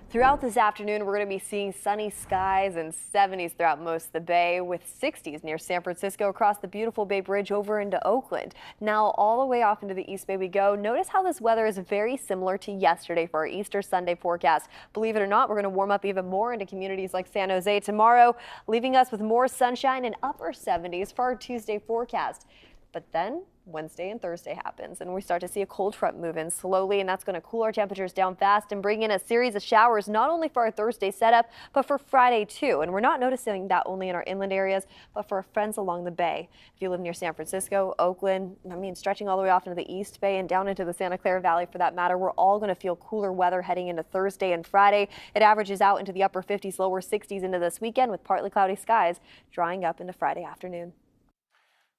Throughout this afternoon, we're going to be seeing sunny skies and 70s throughout most of the bay, with 60s near San Francisco across the beautiful Bay Bridge over into Oakland. Now all the way off into the East Bay we go. Notice how this weather is very similar to yesterday for our Easter Sunday forecast. Believe it or not, we're going to warm up even more into communities like San Jose tomorrow, leaving us with more sunshine and upper 70s for our Tuesday forecast. But then Wednesday and Thursday happens, and we start to see a cold front move in slowly, and that's going to cool our temperatures down fast and bring in a series of showers, not only for our Thursday setup, but for Friday too. And we're not noticing that only in our inland areas, but for our friends along the bay. If you live near San Francisco, Oakland, stretching all the way off into the East Bay and down into the Santa Clara Valley for that matter, we're all going to feel cooler weather heading into Thursday and Friday. It averages out into the upper 50s, lower 60s into this weekend, with partly cloudy skies drying up into Friday afternoon.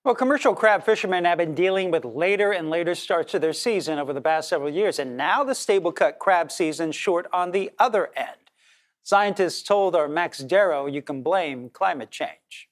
Well, commercial crab fishermen have been dealing with later and later starts to their season over the past several years, and now the stable-cut crab season short on the other end. Scientists told our Max Darrow you can blame climate change.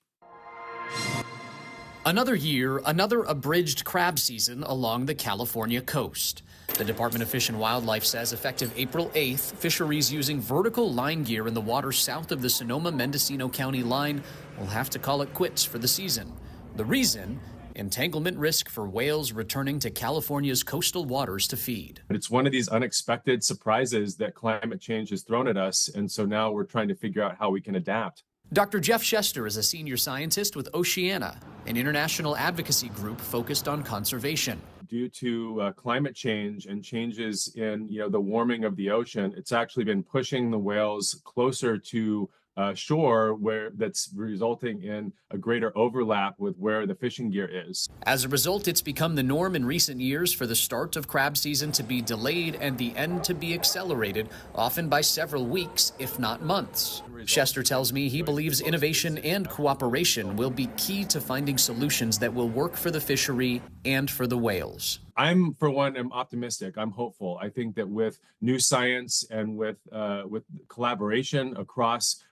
Another year, another abridged crab season along the California coast. The Department of Fish and Wildlife says effective April 8th, fisheries using vertical line gear in the waters south of the Sonoma-Mendocino County line will have to call it quits for the season. The reason? Entanglement risk for whales returning to California's coastal waters to feed. It's one of these unexpected surprises that climate change has thrown at us, and so now we're trying to figure out how we can adapt. Dr. Jeff Chester is a senior scientist with Oceana, an international advocacy group focused on conservation. Due to climate change and changes in the warming of the ocean, it's actually been pushing the whales closer to shore, where that's resulting in a greater overlap with where the fishing gear is. As a result, it's become the norm in recent years for the start of crab season to be delayed and the end to be accelerated, often by several weeks, if not months. Chester tells me he believes innovation and cooperation will be key to finding solutions that will work for the fishery and for the whales. I'm, for one, am optimistic. I'm hopeful. I think that with new science and with collaboration across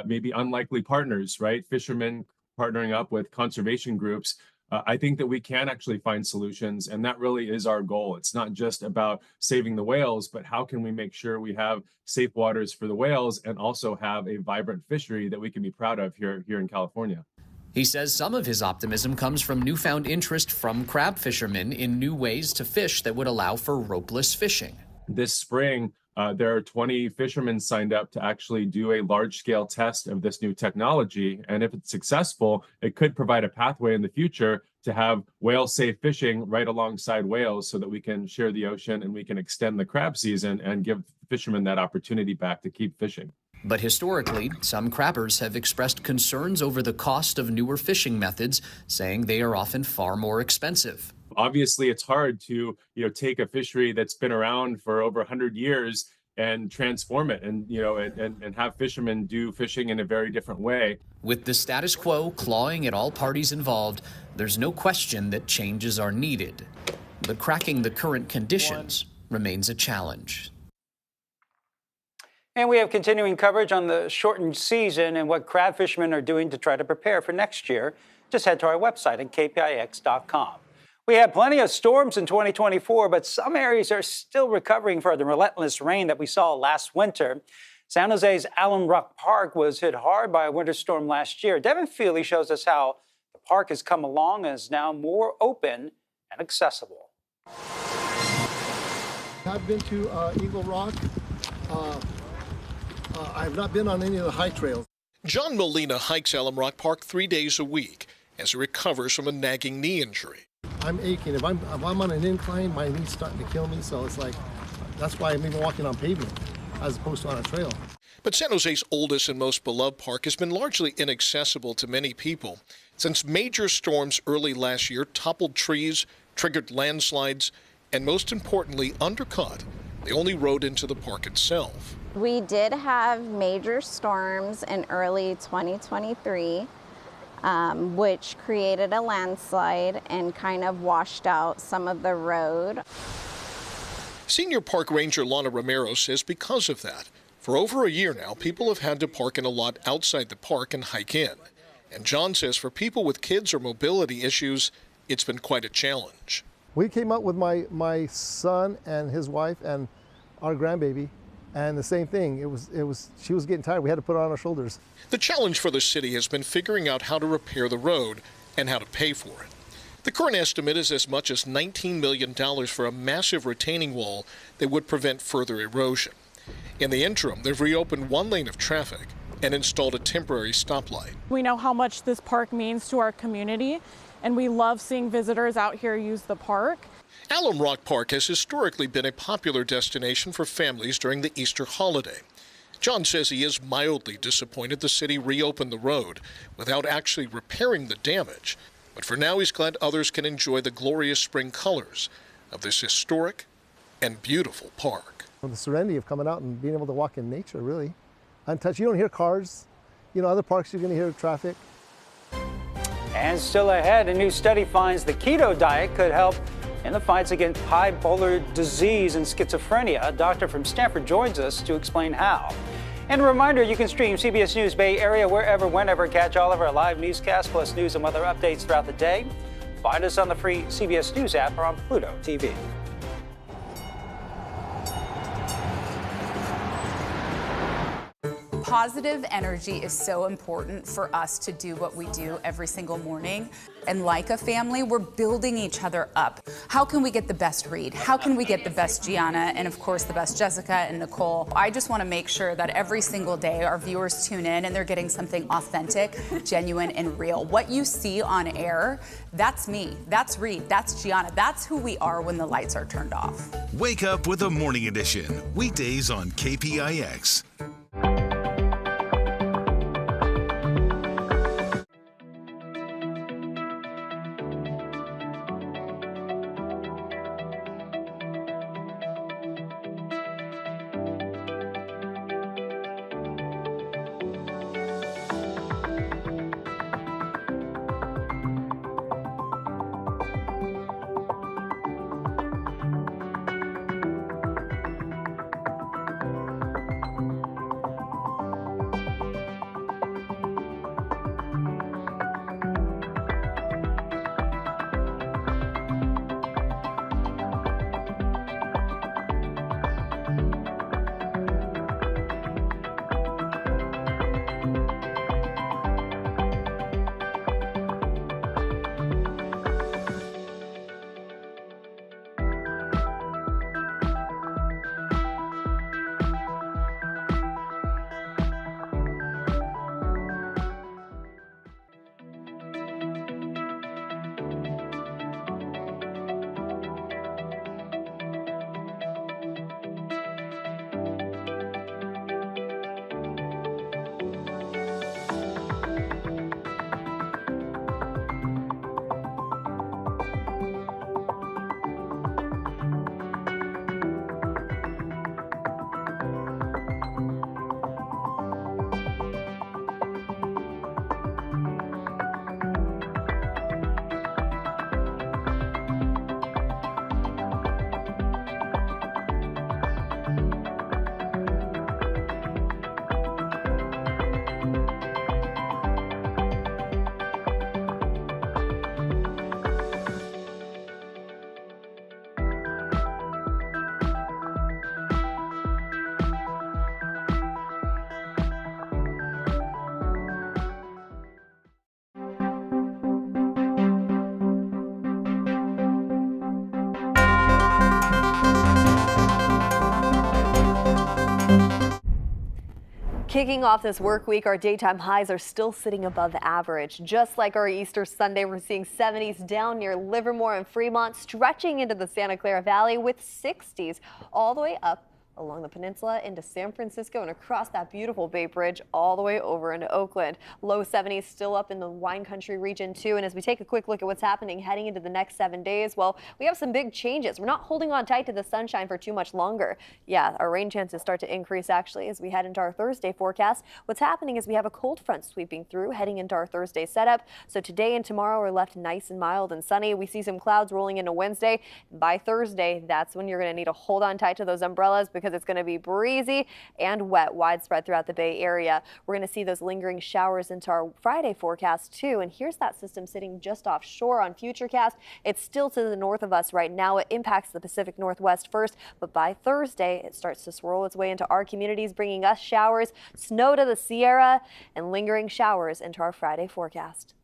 maybe unlikely partners, right? Fishermen partnering up with conservation groups. I think that we can actually find solutions, and that really is our goal. It's not just about saving the whales, but how can we make sure we have safe waters for the whales and also have a vibrant fishery that we can be proud of here in California. He says some of his optimism comes from newfound interest from crab fishermen in new ways to fish that would allow for ropeless fishing. This spring, there are 20 fishermen signed up to actually do a large-scale test of this new technology. And if it's successful, it could provide a pathway in the future to have whale-safe fishing right alongside whales so that we can share the ocean and we can extend the crab season and give fishermen that opportunity back to keep fishing. But historically, some crabbers have expressed concerns over the cost of newer fishing methods, saying they are often far more expensive. Obviously, it's hard to take a fishery that's been around for over 100 years and transform it and have fishermen do fishing in a very different way. With the status quo clawing at all parties involved, there's no question that changes are needed. But cracking the current conditions remains a challenge. And we have continuing coverage on the shortened season and what crab fishermen are doing to try to prepare for next year. Just head to our website at kpix.com. We had plenty of storms in 2024, but some areas are still recovering from the relentless rain that we saw last winter. San Jose's Alum Rock Park was hit hard by a winter storm last year. Devin Feely shows us how the park has come along and is now more open and accessible. I've been to Eagle Rock. I've not been on any of the hike trails. John Molina hikes Alum Rock Park 3 days a week as he recovers from a nagging knee injury. I'm aching. If I'm on an incline, my knee's starting to kill me. So it's like, that's why I'm even walking on pavement as opposed to on a trail. But San Jose's oldest and most beloved park has been largely inaccessible to many people since major storms early last year toppled trees, triggered landslides, and most importantly, undercut the only road into the park itself. We did have major storms in early 2023. Which created a landslide and kind of washed out some of the road. Senior Park Ranger Lana Romero says because of that, for over a year now, people have had to park in a lot outside the park and hike in. And John says for people with kids or mobility issues, it's been quite a challenge. We came out with my son and his wife and our grandbaby, and the same thing. She was getting tired. We had to put her on our shoulders. The challenge for the city has been figuring out how to repair the road and how to pay for it. The current estimate is as much as $19 million for a massive retaining wall that would prevent further erosion. In the interim, they've reopened one lane of traffic and installed a temporary stoplight. We know how much this park means to our community, and we love seeing visitors out here use the park. Alum Rock Park has historically been a popular destination for families during the Easter holiday. John says he is mildly disappointed the city reopened the road without actually repairing the damage. But for now, he's glad others can enjoy the glorious spring colors of this historic and beautiful park. The serenity of coming out and being able to walk in nature, really. Untouched. You don't hear cars. You know, other parks you're going to hear traffic. And still ahead, a new study finds the keto diet could help in the fights against bipolar disease and schizophrenia. A doctor from Stanford joins us to explain how. And a reminder, you can stream CBS News Bay Area wherever, whenever. Catch all of our live newscasts, plus news and weather updates throughout the day. Find us on the free CBS News app or on Pluto TV. Positive energy is so important for us to do what we do every single morning. And like a family, we're building each other up. How can we get the best Reed? How can we get the best Gianna? And of course, the best Jessica and Nicole. I just want to make sure that every single day our viewers tune in and they're getting something authentic, genuine, and real. What you see on air, that's me, that's Reed, that's Gianna. That's who we are when the lights are turned off. Wake up with a morning edition, weekdays on KPIX. Kicking off this work week, our daytime highs are still sitting above average. Just like our Easter Sunday, we're seeing 70s down near Livermore and Fremont, stretching into the Santa Clara Valley with 60s all the way up along the peninsula into San Francisco and across that beautiful Bay Bridge all the way over into Oakland. Low 70s still up in the wine country region too. And as we take a quick look at what's happening heading into the next 7 days, well, we have some big changes. We're not holding on tight to the sunshine for too much longer. Yeah, our rain chances start to increase actually as we head into our Thursday forecast. What's happening is we have a cold front sweeping through heading into our Thursday setup. So today and tomorrow are left nice and mild and sunny. We see some clouds rolling into Wednesday. By Thursday, that's when you're going to need to hold on tight to those umbrellas because because it's going to be breezy and wet widespread throughout the Bay Area. We're going to see those lingering showers into our Friday forecast too. And here's that system sitting just offshore on Futurecast. It's still to the north of us right now. It impacts the Pacific Northwest first, but by Thursday, it starts to swirl its way into our communities, bringing us showers, snow to the Sierra, and lingering showers into our Friday forecast.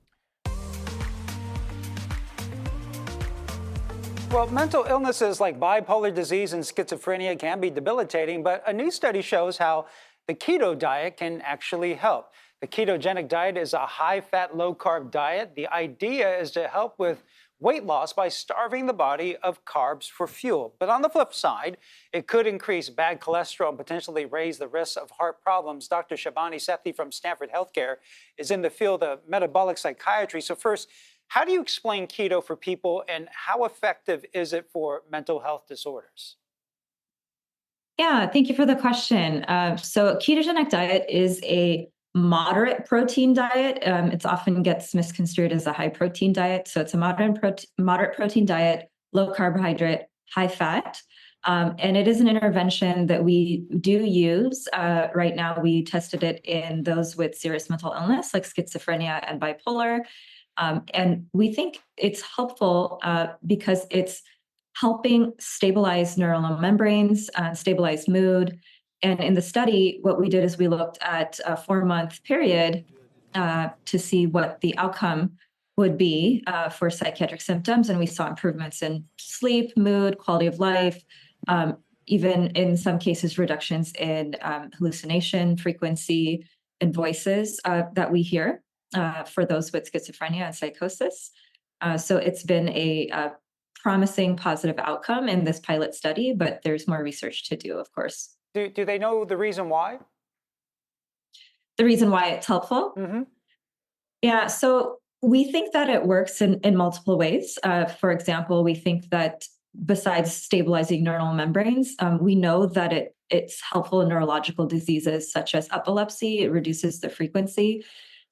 Well, mental illnesses like bipolar disease and schizophrenia can be debilitating, but a new study shows how the keto diet can actually help. The ketogenic diet is a high-fat, low-carb diet. The idea is to help with weight loss by starving the body of carbs for fuel. But on the flip side, it could increase bad cholesterol and potentially raise the risk of heart problems. Dr. Shabani Sethi from Stanford Healthcare is in the field of metabolic psychiatry. So first, how do you explain keto for people, and how effective is it for mental health disorders? Yeah, thank you for the question. So ketogenic diet is a moderate protein diet. It often gets misconstrued as a high protein diet. So it's a moderate protein diet, low carbohydrate, high fat. And it is an intervention that we do use. Right now, we tested it in those with serious mental illness like schizophrenia and bipolar. And we think it's helpful because it's helping stabilize neuronal membranes, stabilize mood. And in the study, what we did is we looked at a 4-month period to see what the outcome would be for psychiatric symptoms. And we saw improvements in sleep, mood, quality of life, even in some cases, reductions in hallucination frequency and voices that we hear. For those with schizophrenia and psychosis. So it's been a promising positive outcome in this pilot study, but there's more research to do, of course. Do they know the reason why? The reason why it's helpful? Mm-hmm. Yeah, so we think that it works in multiple ways. For example, we think that besides stabilizing neuronal membranes, we know that it's helpful in neurological diseases such as epilepsy. It reduces the frequency.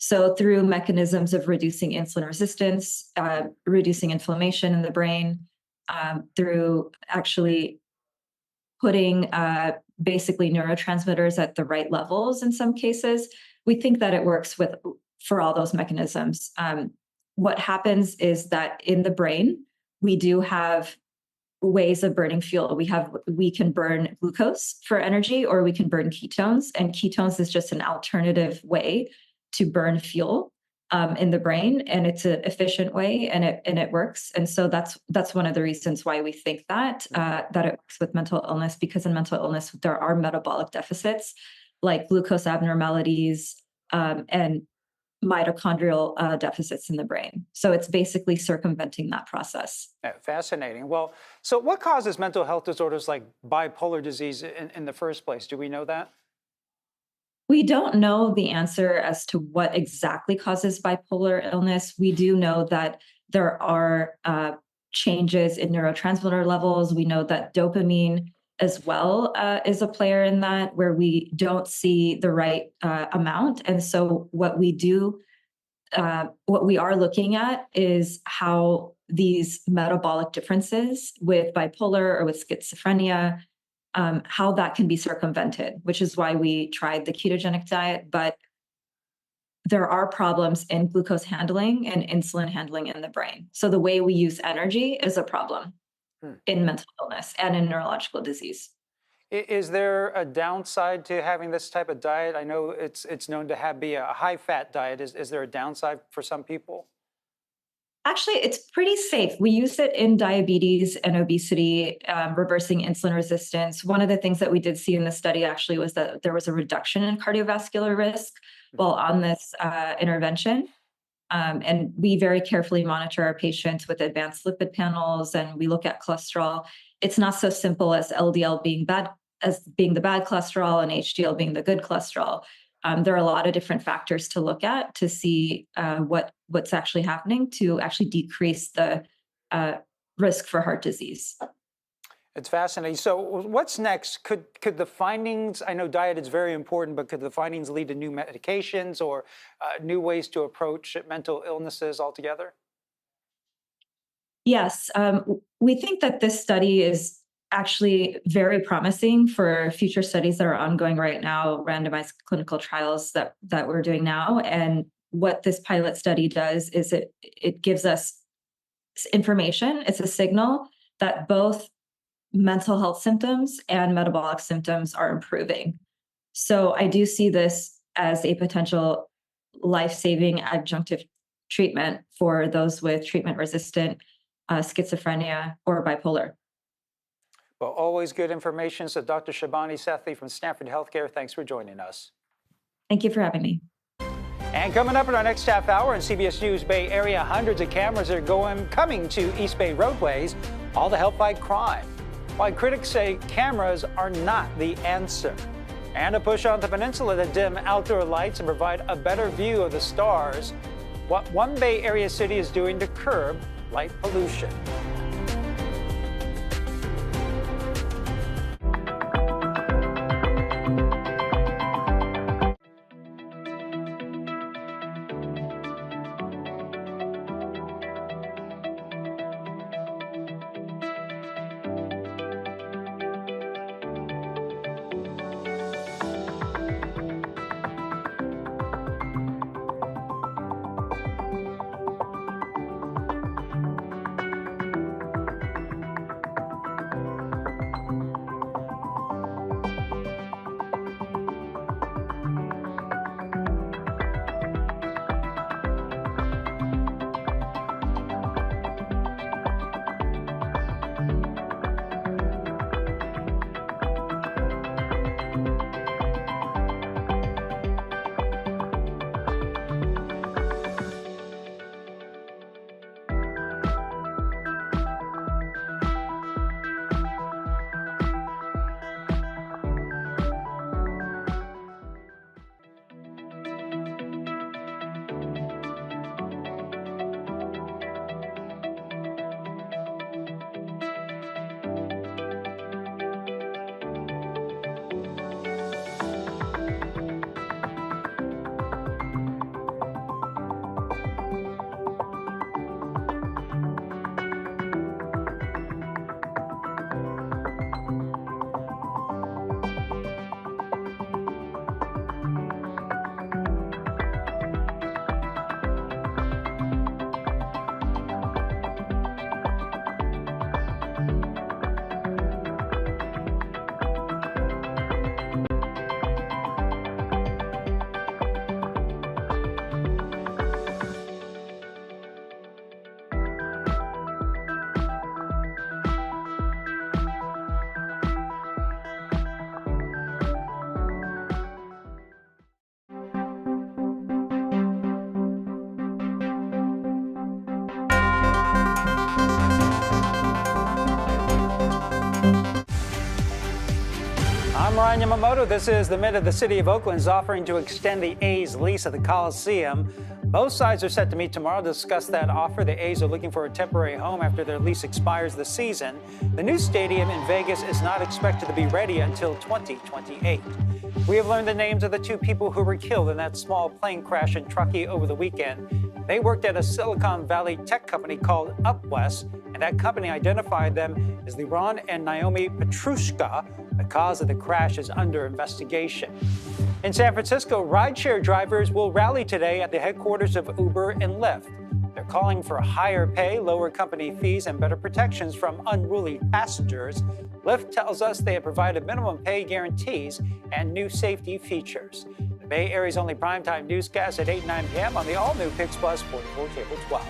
So through mechanisms of reducing insulin resistance, reducing inflammation in the brain, through actually putting basically neurotransmitters at the right levels in some cases, we think that it works for all those mechanisms. What happens is that in the brain, we do have ways of burning fuel. We can burn glucose for energy, or we can burn ketones, and ketones is just an alternative way to burn fuel in the brain, and it's an efficient way, and it works. And so that's one of the reasons why we think that it works with mental illness, because in mental illness there are metabolic deficits like glucose abnormalities and mitochondrial deficits in the brain. So it's basically circumventing that process. Yeah, fascinating. Well, so what causes mental health disorders like bipolar disease in the first place? Do we know that? We don't know the answer as to what exactly causes bipolar illness. We do know that there are changes in neurotransmitter levels. We know that dopamine as well is a player in that, where we don't see the right amount. And so what we are looking at is how these metabolic differences with bipolar or with schizophrenia, how that can be circumvented, which is why we tried the ketogenic diet. But there are problems in glucose handling and insulin handling in the brain. So the way we use energy is a problem in mental illness and in neurological disease. Is there a downside to having this type of diet? I know it's known to be a high-fat diet. Is there a downside for some people? Actually, it's pretty safe. We use it in diabetes and obesity, reversing insulin resistance. One of the things that we did see in the study actually was that there was a reduction in cardiovascular risk while on this intervention. And we very carefully monitor our patients with advanced lipid panels, and we look at cholesterol. It's not so simple as LDL being the bad cholesterol and HDL being the good cholesterol. There are a lot of different factors to look at to see what's actually happening to actually decrease the risk for heart disease. It's fascinating. So what's next? Could the findings, I know diet is very important, but could the findings lead to new medications or new ways to approach mental illnesses altogether? Yes, we think that this study is actually very promising for future studies that are ongoing right now, randomized clinical trials that we're doing now. And what this pilot study does is it gives us information. It's a signal that both mental health symptoms and metabolic symptoms are improving. So I do see this as a potential life-saving adjunctive treatment for those with treatment-resistant schizophrenia or bipolar. Well, always good information. So Dr. Shabani Sethi from Stanford Healthcare, thanks for joining us. Thank you for having me. And coming up in our next half hour in CBS News Bay Area, hundreds of cameras are coming to East Bay roadways, all to help fight crime. Why critics say cameras are not the answer. And a push on the peninsula to dim outdoor lights and provide a better view of the stars. What one Bay Area city is doing to curb light pollution. I'm Ryan Yamamoto. This is the Minute. The city of Oakland is offering to extend the A's lease at the Coliseum. Both sides are set to meet tomorrow to discuss that offer. The A's are looking for a temporary home after their lease expires this season. The new stadium in Vegas is not expected to be ready until 2028. We have learned the names of the two people who were killed in that small plane crash in Truckee over the weekend. They worked at a Silicon Valley tech company called UpWest, and that company identified them as Liron and Naomi Petrushka. The cause of the crash is under investigation. In San Francisco, rideshare drivers will rally today at the headquarters of Uber and Lyft. They're calling for higher pay, lower company fees, and better protections from unruly passengers. Lyft tells us they have provided minimum pay guarantees and new safety features. The Bay Area's only primetime newscast at 8, 9 p.m. on the all-new Pix Plus 44 Cable 12.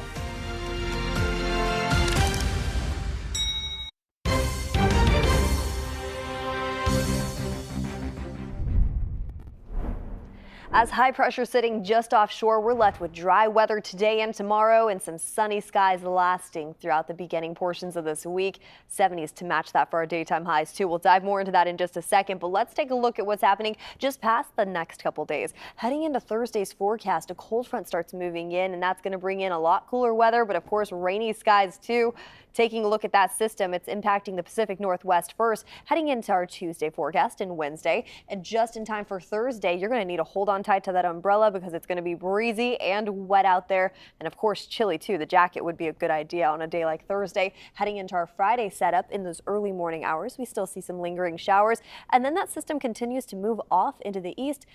As high pressure sitting just offshore, we're left with dry weather today and tomorrow and some sunny skies lasting throughout the beginning portions of this week. 70s to match that for our daytime highs, too. We'll dive more into that in just a second, but let's take a look at what's happening just past the next couple days. Heading into Thursday's forecast, a cold front starts moving in, and that's going to bring in a lot cooler weather, but of course, rainy skies, too. Taking a look at that system, it's impacting the Pacific Northwest first, heading into our Tuesday forecast and Wednesday. And just in time for Thursday, you're going to need to hold on tight to that umbrella because it's going to be breezy and wet out there. And of course, chilly too. The jacket would be a good idea on a day like Thursday. Heading into our Friday setup in those early morning hours, we still see some lingering showers. And then that system continues to move off into the east,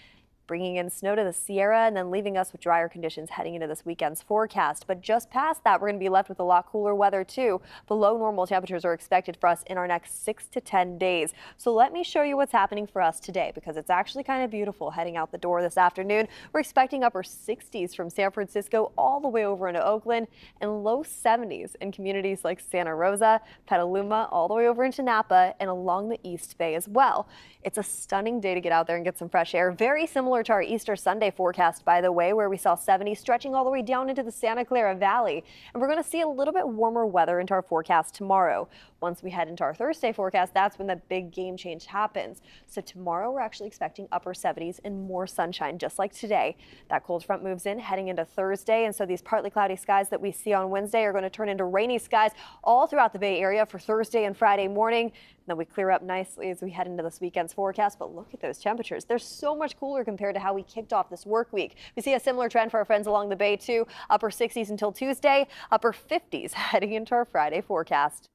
bringing in snow to the Sierra and then leaving us with drier conditions heading into this weekend's forecast. But just past that, we're going to be left with a lot cooler weather too. Below normal temperatures are expected for us in our next 6 to 10 days. So let me show you what's happening for us today, because it's actually kind of beautiful heading out the door this afternoon. We're expecting upper 60s from San Francisco all the way over into Oakland, and low 70s in communities like Santa Rosa, Petaluma, all the way over into Napa and along the East Bay as well. It's a stunning day to get out there and get some fresh air. Very similar to our Easter Sunday forecast, by the way, where we saw 70 stretching all the way down into the Santa Clara Valley. And we're going to see a little bit warmer weather into our forecast tomorrow. Once we head into our Thursday forecast, that's when the big game change happens. So tomorrow we're actually expecting upper 70s and more sunshine, just like today. That cold front moves in heading into Thursday, and so these partly cloudy skies that we see on Wednesday are going to turn into rainy skies all throughout the Bay Area for Thursday and Friday morning. And then we clear up nicely as we head into this weekend's forecast. But look at those temperatures. They're so much cooler compared to how we kicked off this work week. We see a similar trend for our friends along the Bay too. Upper 60s until Tuesday, upper 50s heading into our Friday forecast.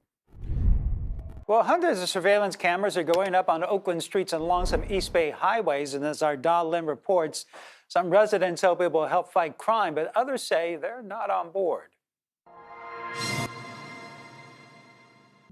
Well, hundreds of surveillance cameras are going up on Oakland streets and along some East Bay highways. And as our Da Lim reports, some residents hope it will help fight crime, but others say they're not on board.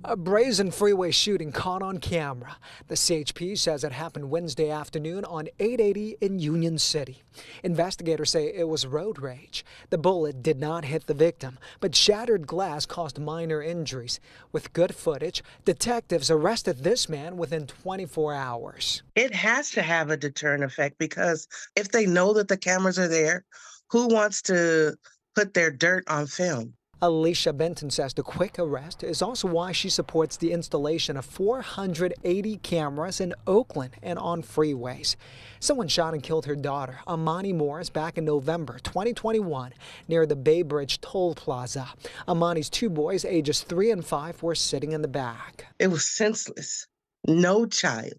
A brazen freeway shooting caught on camera. The CHP says it happened Wednesday afternoon on 880 in Union City. Investigators say it was road rage. The bullet did not hit the victim, but shattered glass caused minor injuries. With good footage, detectives arrested this man within 24 hours. It has to have a deterrent effect, because if they know that the cameras are there, who wants to put their dirt on film? Alicia Benton says the quick arrest is also why she supports the installation of 480 cameras in Oakland and on freeways. Someone shot and killed her daughter, Amani Morris, back in November 2021 near the Bay Bridge Toll Plaza. Amani's two boys, ages 3 and 5, were sitting in the back. It was senseless. No child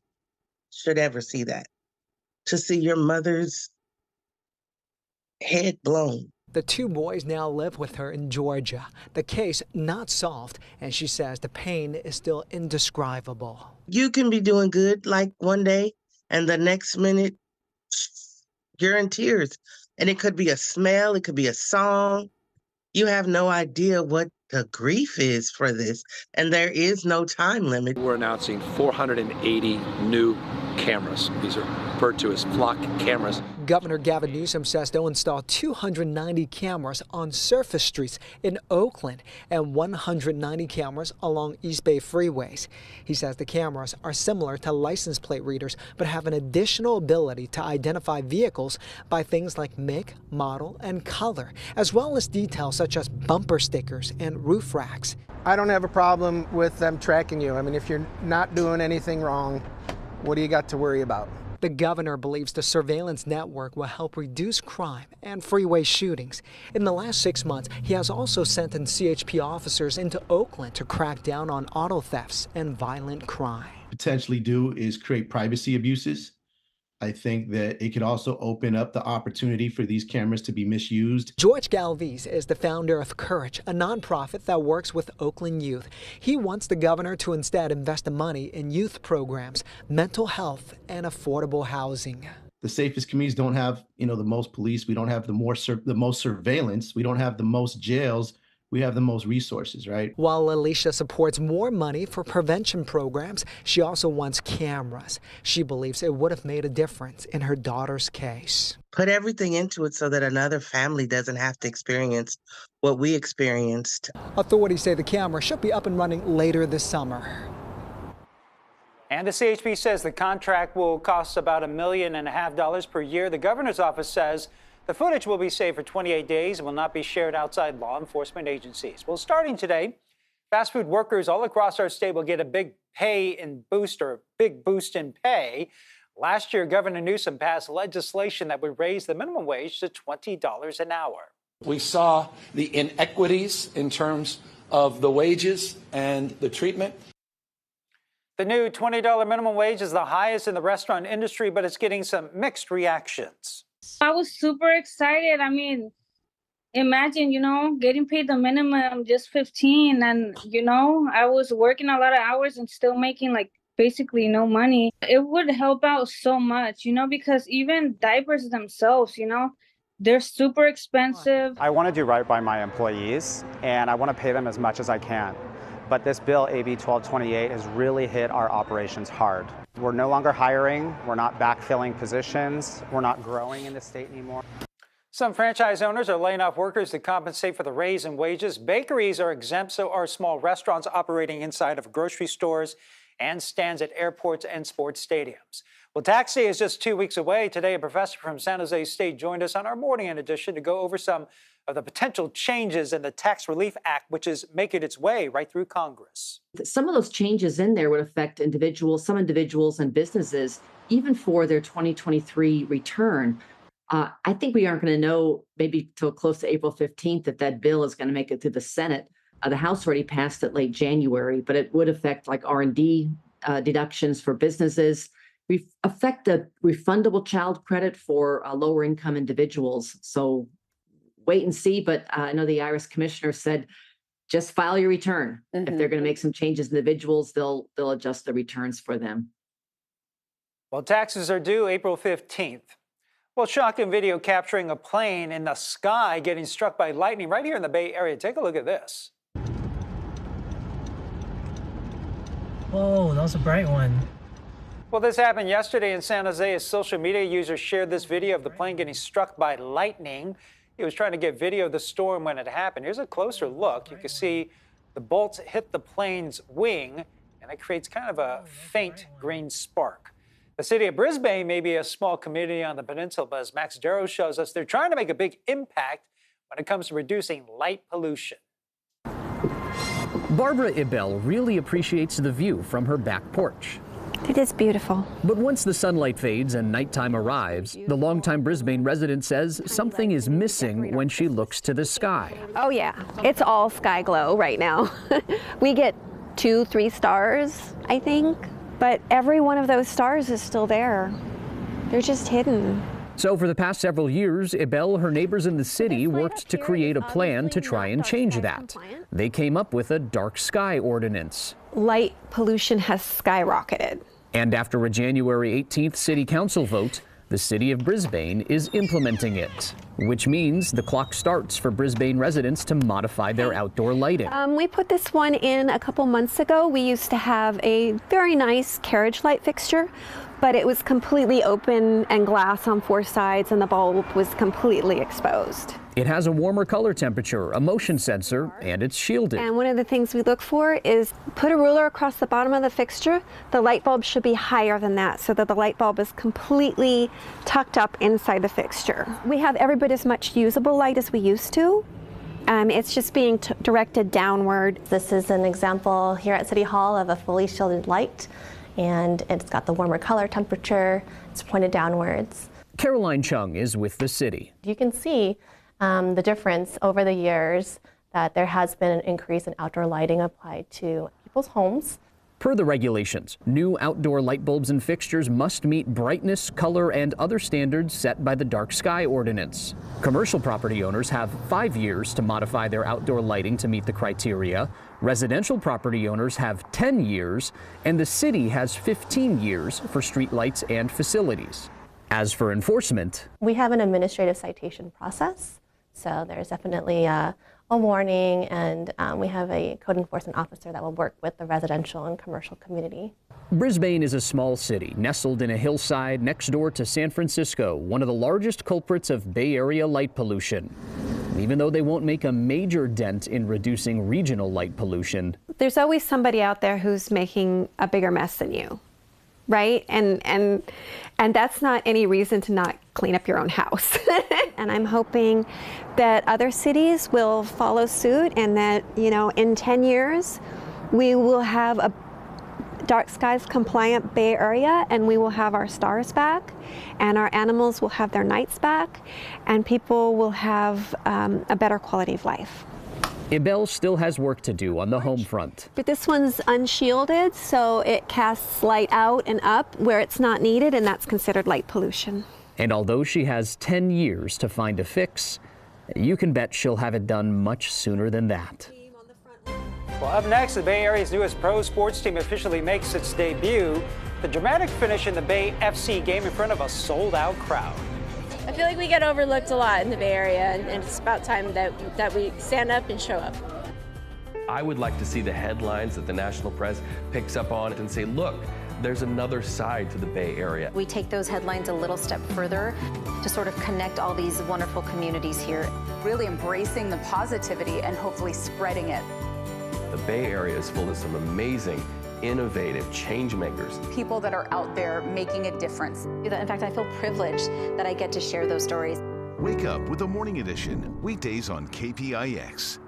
should ever see that. To see your mother's head blown. The two boys now live with her in Georgia. The case not solved, and she says the pain is still indescribable. You can be doing good like one day, and the next minute you're in tears. And it could be a smell, it could be a song. You have no idea what the grief is for this, and there is no time limit. We're announcing 480 new cameras. These are referred to as flock cameras. Governor Gavin Newsom says they'll install 290 cameras on surface streets in Oakland and 190 cameras along East Bay freeways. He says the cameras are similar to license plate readers, but have an additional ability to identify vehicles by things like make, model, and color, as well as details such as bumper stickers and roof racks. I don't have a problem with them tracking you. I mean, if you're not doing anything wrong, what do you got to worry about? The governor believes the surveillance network will help reduce crime and freeway shootings. In the last 6 months, he has also sent in CHP officers into Oakland to crack down on auto thefts and violent crime. Potentially do is create privacy abuses. I think that it could also open up the opportunity for these cameras to be misused. George Galvez is the founder of Courage, a nonprofit that works with Oakland youth. He wants the governor to instead invest the money in youth programs, mental health, and affordable housing. The safest communities don't have, the most police. We don't have the most surveillance. We don't have the most jails. We have the most resources, right? While Alicia supports more money for prevention programs, she also wants cameras. She believes it would have made a difference in her daughter's case. Put everything into it so that another family doesn't have to experience what we experienced. Authorities say the camera should be up and running later this summer. And the CHP says the contract will cost about $1.5 million per year. The governor's office says the footage will be saved for 28 days and will not be shared outside law enforcement agencies. Well, starting today, fast food workers all across our state will get a big boost in pay. Last year, Governor Newsom passed legislation that would raise the minimum wage to $20 an hour. We saw the inequities in terms of the wages and the treatment. The new $20 minimum wage is the highest in the restaurant industry, but it's getting some mixed reactions. I was super excited. I mean, imagine, getting paid the minimum, just 15. And, I was working a lot of hours and still making basically no money. It would help out so much, because even diapers themselves, they're super expensive. I want to do right by my employees, and I want to pay them as much as I can. But this bill, AB 1228, has really hit our operations hard. We're no longer hiring, we're not backfilling positions, we're not growing in the state anymore. Some franchise owners are laying off workers to compensate for the raise in wages. Bakeries are exempt, so are small restaurants operating inside of grocery stores and stands at airports and sports stadiums. Well, tax day is just 2 weeks away. Today, a professor from San Jose State joined us on our Morning edition to go over some of the potential changes in the Tax Relief Act, which is making its way right through Congress. Some of those changes in there would affect some individuals and businesses, even for their 2023 return. I think we aren't going to know maybe till close to April 15th if that bill is going to make it through the Senate. The House already passed it late January, but it would affect R&D deductions for businesses. We affect the refundable child credit for lower income individuals. So wait and see, but I know the IRS commissioner said, just file your return. If they're going to make some changes to individuals, they'll adjust the returns for them. Well, taxes are due April 15th. Well, shocking video capturing a plane in the sky getting struck by lightning right here in the Bay Area. Take a look at this. Whoa, that was a bright one. Well, this happened yesterday in San Jose as social media users shared this video of the plane getting struck by lightning. He was trying to get video of the storm when it happened. Here's a closer look. You can see the bolts hit the plane's wing, and it creates kind of a faint green spark. The city of Brisbane may be a small community on the peninsula, but as Max Darrow shows us, they're trying to make a big impact when it comes to reducing light pollution. Barbara Ibel really appreciates the view from her back porch. It is beautiful. But once the sunlight fades and nighttime arrives, the longtime Brisbane resident says something is missing when she looks to the sky. Oh yeah, it's all sky glow right now. We get 2-3 stars, I think, but every one of those stars is still there. They're just hidden. So for the past several years, Ibel, her neighbors in the city, worked to create a plan to try and change that. They came up with a dark sky ordinance. Light pollution has skyrocketed. And after a January 18th city council vote, the city of Brisbane is implementing it, which means the clock starts for Brisbane residents to modify their outdoor lighting. We put this one in a couple months ago. We used to have a very nice carriage light fixture, but it was completely open and glass on 4 sides, and the bulb was completely exposed. It has a warmer color temperature, a motion sensor, and it's shielded. And one of the things we look for is put a ruler across the bottom of the fixture. The light bulb should be higher than that so that the light bulb is completely tucked up inside the fixture. We have every bit as much usable light as we used to. It's just being directed downward. This is an example here at City Hall of a fully shielded light, and it's got the warmer color temperature. It's pointed downwards. Caroline Chung is with the city. You can see the difference over the years that there has been an increase in outdoor lighting applied to people's homes. Per the regulations, new outdoor light bulbs and fixtures must meet brightness, color, and other standards set by the Dark Sky Ordinance. Commercial property owners have 5 years to modify their outdoor lighting to meet the criteria. Residential property owners have 10 years, and the city has 15 years for street lights and facilities. As for enforcement, we have an administrative citation process. So there's definitely a warning, and we have a code enforcement officer that will work with the residential and commercial community. Brisbane is a small city nestled in a hillside next door to San Francisco, one of the largest culprits of Bay Area light pollution. Even though they won't make a major dent in reducing regional light pollution, there's always somebody out there who's making a bigger mess than you, right? And that's not any reason to not clean up your own house. And I'm hoping that other cities will follow suit, and that, in 10 years, we will have a dark skies compliant Bay Area, and we will have our stars back, and our animals will have their nights back, and people will have a better quality of life. Ibel still has work to do on the home front. But this one's unshielded, so it casts light out and up where it's not needed, and that's considered light pollution. And although she has 10 years to find a fix, you can bet she'll have it done much sooner than that. Well, up next, the Bay Area's newest pro sports team officially makes its debut. The dramatic finish in the Bay FC game in front of a sold-out crowd. I feel like we get overlooked a lot in the Bay Area, and it's about time that we stand up and show up. I would like to see the headlines that the national press picks up on and say, look, there's another side to the Bay Area. We take those headlines a little step further to sort of connect all these wonderful communities here. Really embracing the positivity and hopefully spreading it. The Bay Area is full of some amazing, innovative change makers. People that are out there making a difference. In fact, I feel privileged that I get to share those stories. Wake up with the Morning Edition, weekdays on KPIX.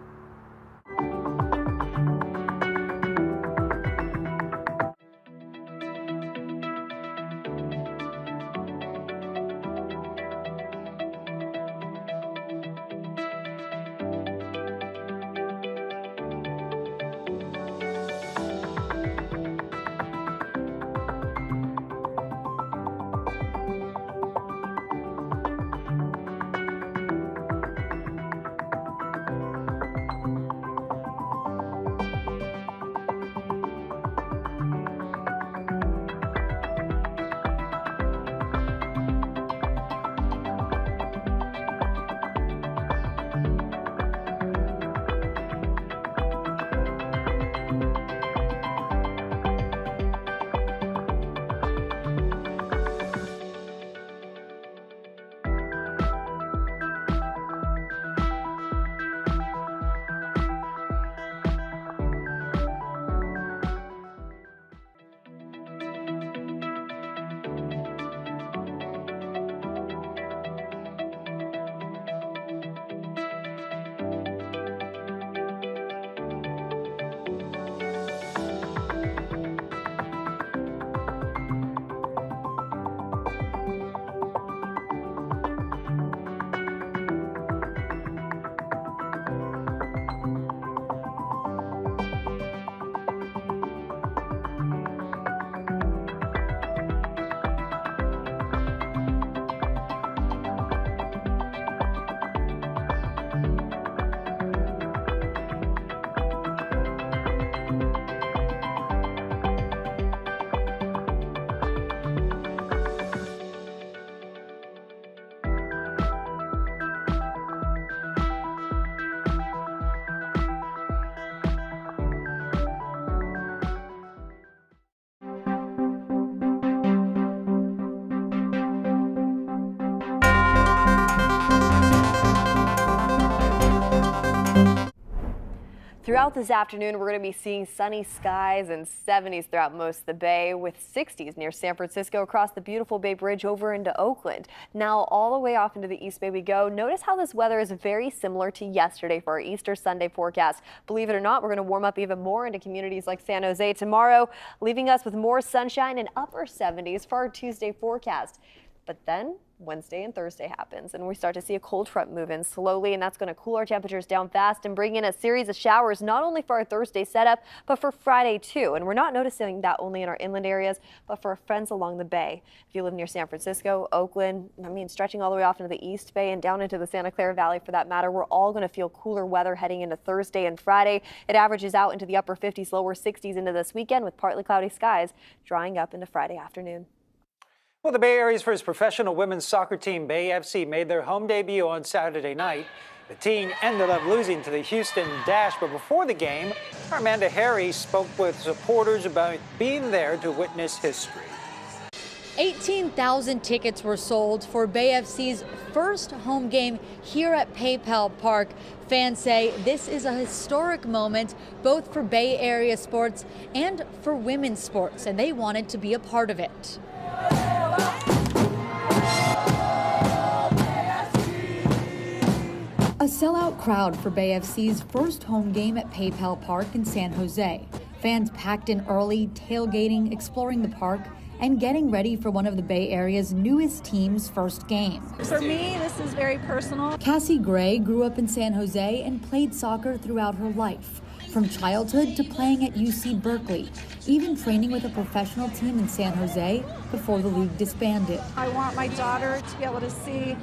Throughout this afternoon, we're going to be seeing sunny skies and 70s throughout most of the Bay, with 60s near San Francisco across the beautiful Bay Bridge over into Oakland. Now, all the way off into the East Bay we go. Notice how this weather is very similar to yesterday for our Easter Sunday forecast. Believe it or not, we're going to warm up even more into communities like San Jose tomorrow, leaving us with more sunshine and upper 70s for our Tuesday forecast. But then Wednesday and Thursday happens, and we start to see a cold front move in slowly, and that's going to cool our temperatures down fast and bring in a series of showers, not only for our Thursday setup, but for Friday too. And we're not noticing that only in our inland areas, but for our friends along the Bay. If you live near San Francisco, Oakland, stretching all the way off into the East Bay and down into the Santa Clara Valley for that matter, we're all going to feel cooler weather heading into Thursday and Friday. It averages out into the upper 50s, lower 60s into this weekend, with partly cloudy skies drying up into Friday afternoon. Well, the Bay Area's first professional women's soccer team, Bay FC, made their home debut on Saturday night. The team ended up losing to the Houston Dash, but before the game, Amanda Harry spoke with supporters about being there to witness history. 18,000 tickets were sold for Bay FC's first home game here at PayPal Park. Fans say this is a historic moment both for Bay Area sports and for women's sports, and they wanted to be a part of it. A sellout crowd for Bay FC's first home game at PayPal Park in San Jose. Fans packed in early, tailgating, exploring the park, and getting ready for one of the Bay Area's newest team's first game. For me, this is very personal. Cassie Gray grew up in San Jose and played soccer throughout her life, from childhood to playing at UC Berkeley, even training with a professional team in San Jose before the league disbanded. I want my daughter to be able to see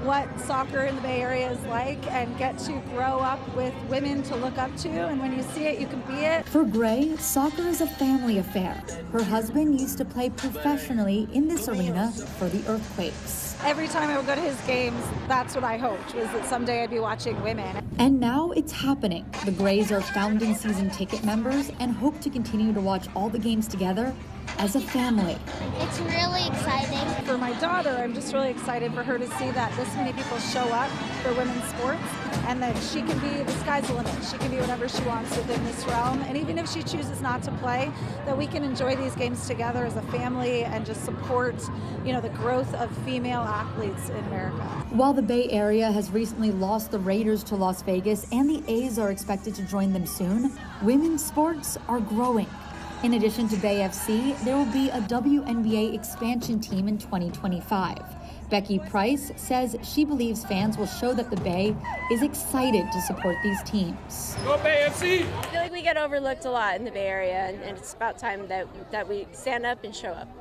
what soccer in the Bay Area is like and get to grow up with women to look up to, and when you see it, you can be it. For Gray, soccer is a family affair. Her husband used to play professionally in this arena for the Earthquakes. Every time I would go to his games, that's what I hoped, was that someday I'd be watching women. And now it's happening. The Grays are founding season ticket members and hope to continue to watch all the games together as a family. It's really exciting. For my daughter, I'm just really excited for her to see that this many people show up for women's sports and that she can be, the sky's the limit. She can be whatever she wants within this realm. And even if she chooses not to play, that we can enjoy these games together as a family and just support, the growth of female athletes in America. While the Bay Area has recently lost the Raiders to Las Vegas and the A's are expected to join them soon, women's sports are growing. In addition to Bay FC, there will be a WNBA expansion team in 2025. Becky Price says she believes fans will show that the Bay is excited to support these teams. Go Bay FC! I feel like we get overlooked a lot in the Bay Area, and it's about time that we stand up and show up.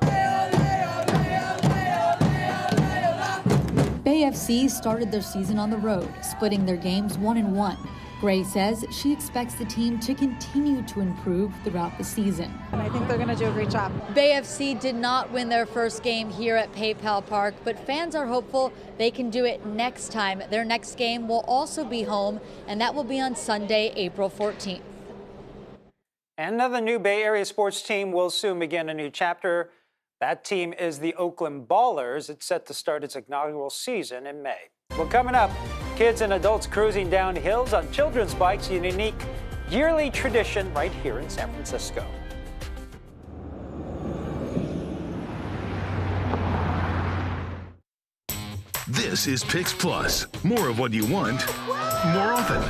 Bay FC started their season on the road, splitting their games 1-1. Gray says she expects the team to continue to improve throughout the season. And I think they're going to do a great job. Bay FC did not win their first game here at PayPal Park, but fans are hopeful they can do it next time. Their next game will also be home, and that will be on Sunday, April 14th. And another new Bay Area sports team will soon begin a new chapter. That team is the Oakland Ballers. It's set to start its inaugural season in May. Well, coming up, kids and adults cruising down hills on children's bikes, a unique yearly tradition right here in San Francisco. This is Pix Plus. More of what you want, more often.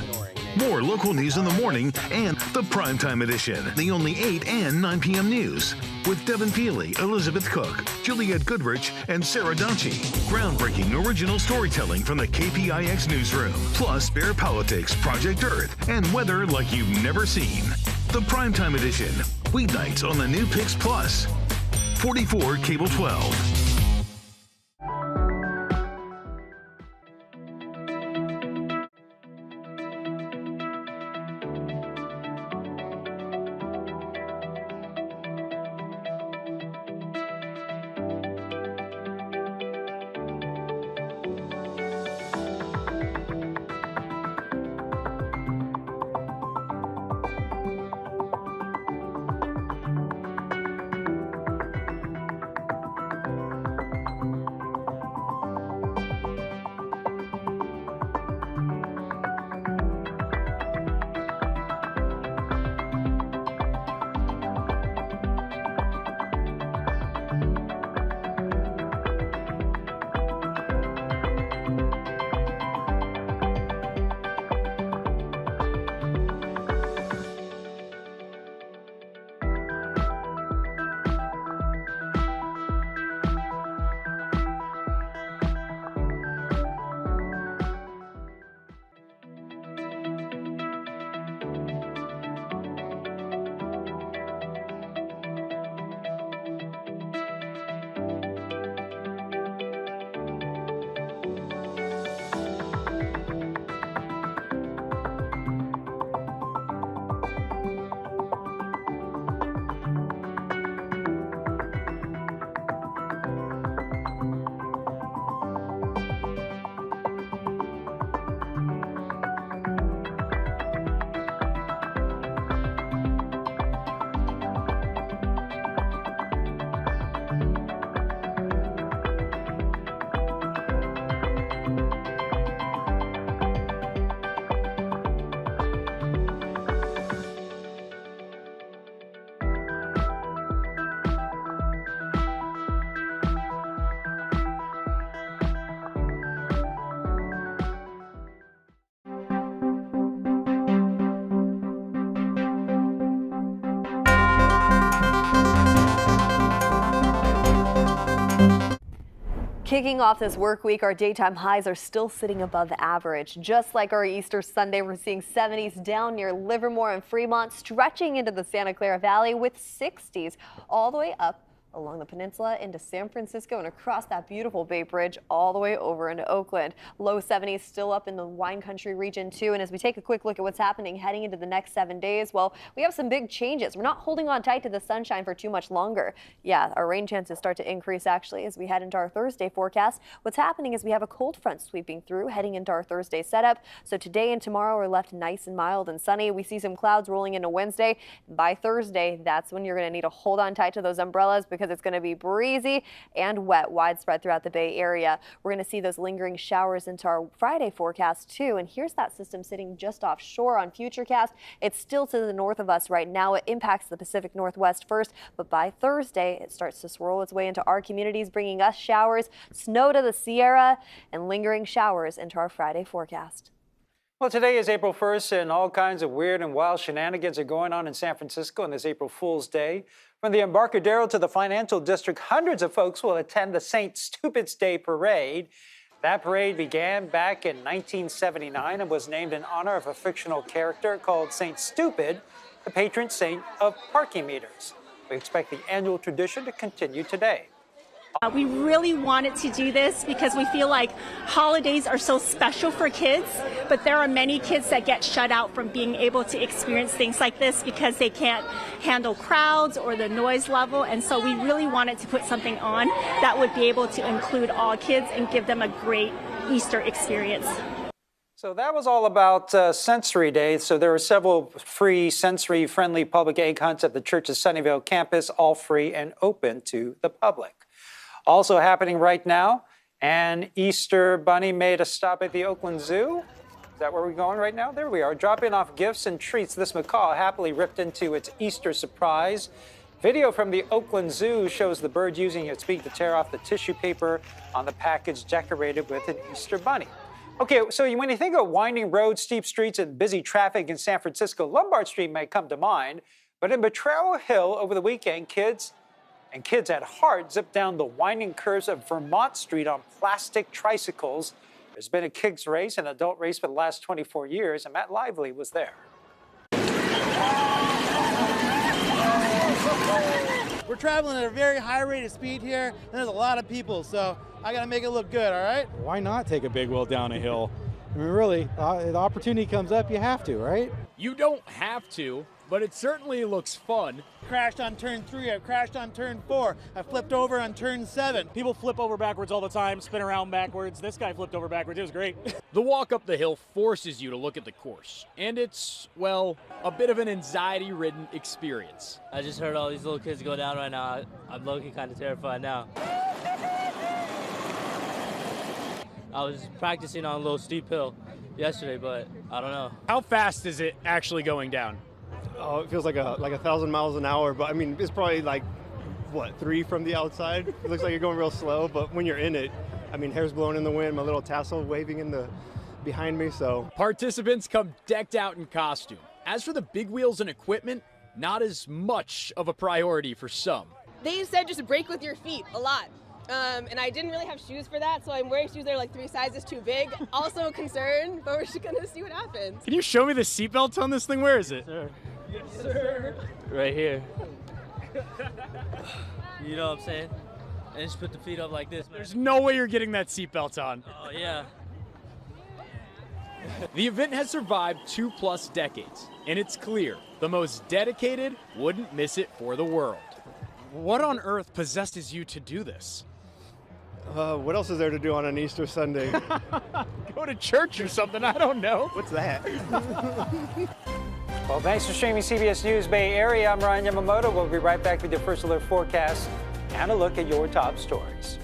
More local news in the morning and the primetime edition. The only 8 and 9 p.m. news. With Devin Peely, Elizabeth Cook, Juliette Goodrich, and Sarah Donchi. Groundbreaking original storytelling from the KPIX newsroom. Plus Bear Politics, Project Earth, and weather like you've never seen. The primetime edition. Weeknights on the new Pix Plus. 44 Cable 12. Kicking off this work week, our daytime highs are still sitting above average. Just like our Easter Sunday, we're seeing 70s down near Livermore and Fremont, stretching into the Santa Clara Valley with 60s all the way up along the peninsula into San Francisco and across that beautiful Bay Bridge all the way over into Oakland. Low 70s still up in the wine country region too. And as we take a quick look at what's happening heading into the next 7 days, well, we have some big changes. We're not holding on tight to the sunshine for too much longer. Yeah, our rain chances start to increase actually as we head into our Thursday forecast. What's happening is we have a cold front sweeping through heading into our Thursday setup. So today and tomorrow are left nice and mild and sunny. We see some clouds rolling into Wednesday. By Thursday, that's when you're going to need to hold on tight to those umbrellas because it's going to be breezy and wet widespread throughout the Bay Area. We're going to see those lingering showers into our Friday forecast too. And here's that system sitting just offshore on Futurecast. It's still to the north of us right now. It impacts the Pacific Northwest first, but by Thursday, it starts to swirl its way into our communities, bringing us showers, snow to the Sierra, and lingering showers into our Friday forecast. Well, today is April 1st, and all kinds of weird and wild shenanigans are going on in San Francisco on this April Fool's Day. From the Embarcadero to the Financial District, hundreds of folks will attend the St. Stupid's Day Parade. That parade began back in 1979 and was named in honor of a fictional character called St. Stupid, the patron saint of parking meters. We expect the annual tradition to continue today. We really wanted to do this because we feel like holidays are so special for kids, but there are many kids that get shut out from being able to experience things like this because they can't handle crowds or the noise level. And so we really wanted to put something on that would be able to include all kids and give them a great Easter experience. So that was all about Sensory Day. So there are several free sensory-friendly public egg hunts at the Church's Sunnyvale campus, all free and open to the public. Also happening right now, an Easter bunny made a stop at the Oakland Zoo. Is that where we're going right now? There we are, dropping off gifts and treats. This macaw happily ripped into its Easter surprise. Video from the Oakland Zoo shows the bird using its beak to tear off the tissue paper on the package decorated with an Easter bunny. Okay, so when you think of winding roads, steep streets, and busy traffic in San Francisco, Lombard Street may come to mind. But in Potrero Hill over the weekend, kids at heart zipped down the winding curves of Vermont Street on plastic tricycles. There's been a kids race, an adult race for the last 24 years, and Matt Lively was there. We're traveling at a very high rate of speed here, and there's a lot of people, so I gotta make it look good, all right? Why not take a big wheel down a hill? I mean, really, the opportunity comes up, you have to, right? You don't have to, but it certainly looks fun. Crashed on turn 3, I've crashed on turn 4, I flipped over on turn 7. People flip over backwards all the time, spin around backwards. This guy flipped over backwards, it was great. The walk up the hill forces you to look at the course, and it's, well, a bit of an anxiety-ridden experience. I just heard all these little kids go down right now. I'm low-key kind of terrified now. I was practicing on a little steep hill yesterday, but I don't know. How fast is it actually going down? Oh, it feels like 1,000 miles an hour, but I mean, it's probably like, what, 3 from the outside? It looks like you're going real slow, but when you're in it, I mean, hair's blowing in the wind, my little tassel waving behind me, so. Participants come decked out in costume. As for the big wheels and equipment, not as much of a priority for some. They said just brake with your feet a lot. And I didn't really have shoes for that, so I'm wearing shoes that are like 3 sizes too big. Also a concern, but we're just gonna see what happens. Can you show me the seatbelt on this thing? Where is it? Sure. Yes, sir. Right here. You know what I'm saying? And just put the feet up like this. There's no way you're getting that seatbelt on. Oh, yeah. The event has survived 2+ decades, and it's clear the most dedicated wouldn't miss it for the world. What on earth possesses you to do this? What else is there to do on an Easter Sunday? Go to church or something, I don't know. What's that? Well, thanks for streaming CBS News Bay Area. I'm Ryan Yamamoto. We'll be right back with your first alert forecast and a look at your top stories.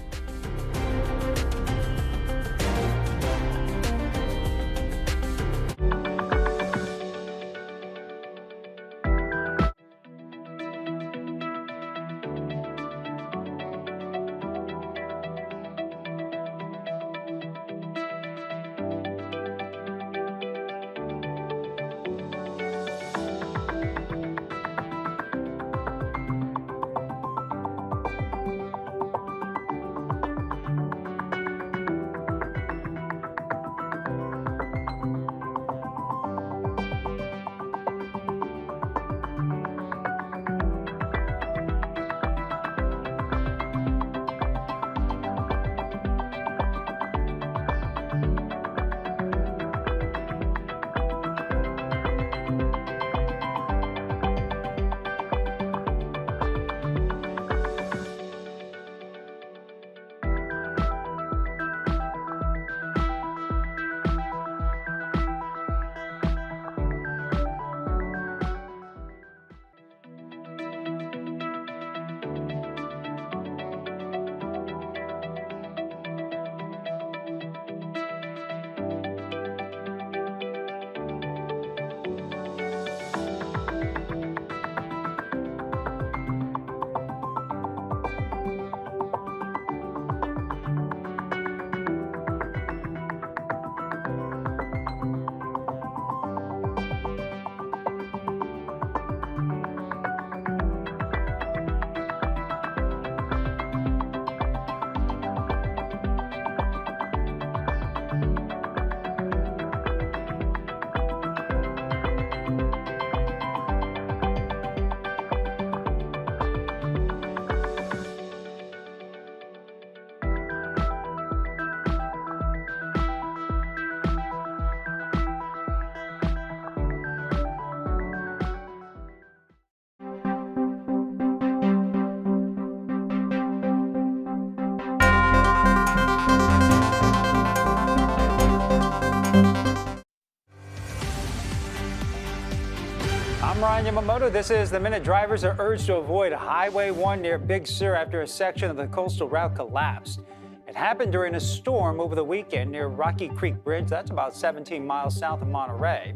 Brian Yamamoto. This is the Minute. Drivers are urged to avoid Highway 1 near Big Sur after a section of the coastal route collapsed. It happened during a storm over the weekend near Rocky Creek Bridge. That's about 17 miles south of Monterey.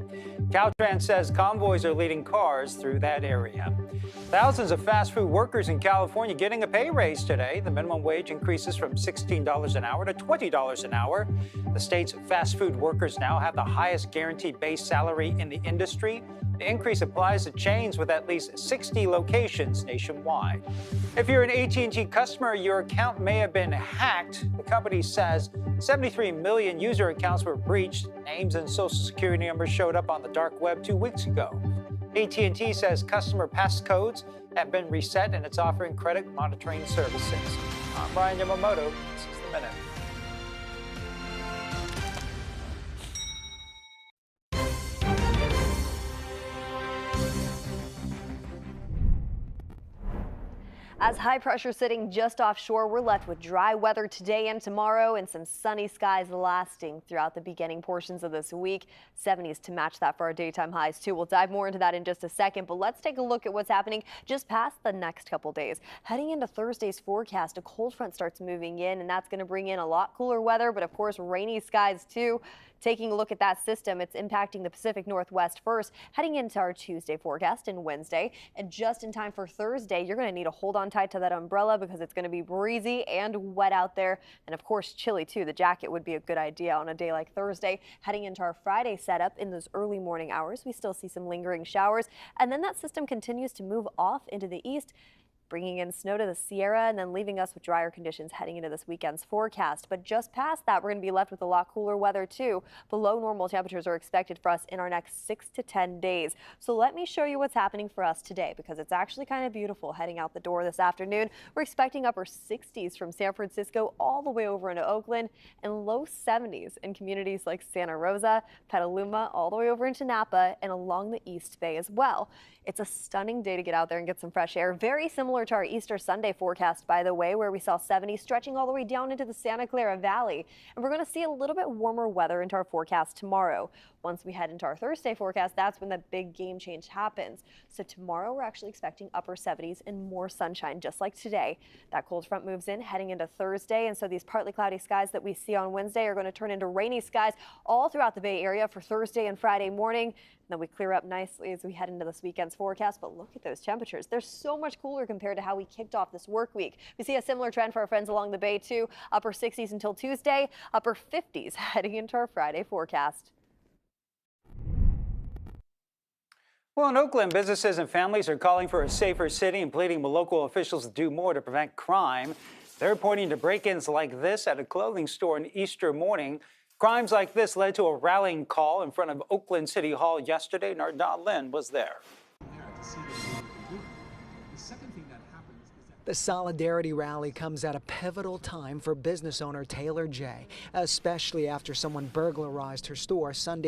Caltrans says convoys are leading cars through that area. Thousands of fast food workers in California getting a pay raise today. The minimum wage increases from $16 an hour to $20 an hour. The state's fast food workers now have the highest guaranteed base salary in the industry. The increase applies to chains with at least 60 locations nationwide. If you're an AT&T customer, your account may have been hacked. The company says 73 million user accounts were breached. Names and social security numbers showed up on the dark web 2 weeks ago. AT&T says customer passcodes have been reset and it's offering credit monitoring services. I'm Brian Yamamoto. This is the Minute. As high pressure sitting just offshore, we're left with dry weather today and tomorrow and some sunny skies lasting throughout the beginning portions of this week. 70s to match that for our daytime highs too. We'll dive more into that in just a second, but let's take a look at what's happening just past the next couple days. Heading into Thursday's forecast, a cold front starts moving in and that's going to bring in a lot cooler weather, but of course rainy skies too. Taking a look at that system, it's impacting the Pacific Northwest first, heading into our Tuesday forecast and Wednesday. And just in time for Thursday, you're going to need to hold on tight to that umbrella because it's going to be breezy and wet out there. And of course, chilly too. The jacket would be a good idea on a day like Thursday. Heading into our Friday setup in those early morning hours, we still see some lingering showers. And then that system continues to move off into the east, bringing in snow to the Sierra and then leaving us with drier conditions heading into this weekend's forecast. But just past that, we're going to be left with a lot cooler weather too. Below normal temperatures are expected for us in our next 6 to 10 days. So let me show you what's happening for us today because it's actually kind of beautiful heading out the door this afternoon. We're expecting upper 60s from San Francisco all the way over into Oakland and low 70s in communities like Santa Rosa, Petaluma, all the way over into Napa and along the East Bay as well. It's a stunning day to get out there and get some fresh air. Very similar to our Easter Sunday forecast, by the way, where we saw 70 stretching all the way down into the Santa Clara Valley. And we're going to see a little bit warmer weather into our forecast tomorrow. Once we head into our Thursday forecast, that's when the big game change happens. So tomorrow we're actually expecting upper 70s and more sunshine, just like today. That cold front moves in heading into Thursday. And so these partly cloudy skies that we see on Wednesday are going to turn into rainy skies all throughout the Bay Area for Thursday and Friday morning. Then we clear up nicely as we head into this weekend's forecast. But look at those temperatures. They're so much cooler compared to how we kicked off this work week. We see a similar trend for our friends along the Bay too. Upper 60s until Tuesday, upper 50s heading into our Friday forecast. Well, in Oakland, businesses and families are calling for a safer city and pleading with local officials to do more to prevent crime. They're pointing to break-ins like this at a clothing store on Easter morning. Crimes like this led to a rallying call in front of Oakland City Hall yesterday. Nardon Lynn was there. The Solidarity Rally comes at a pivotal time for business owner Taylor J., especially after someone burglarized her store Sunday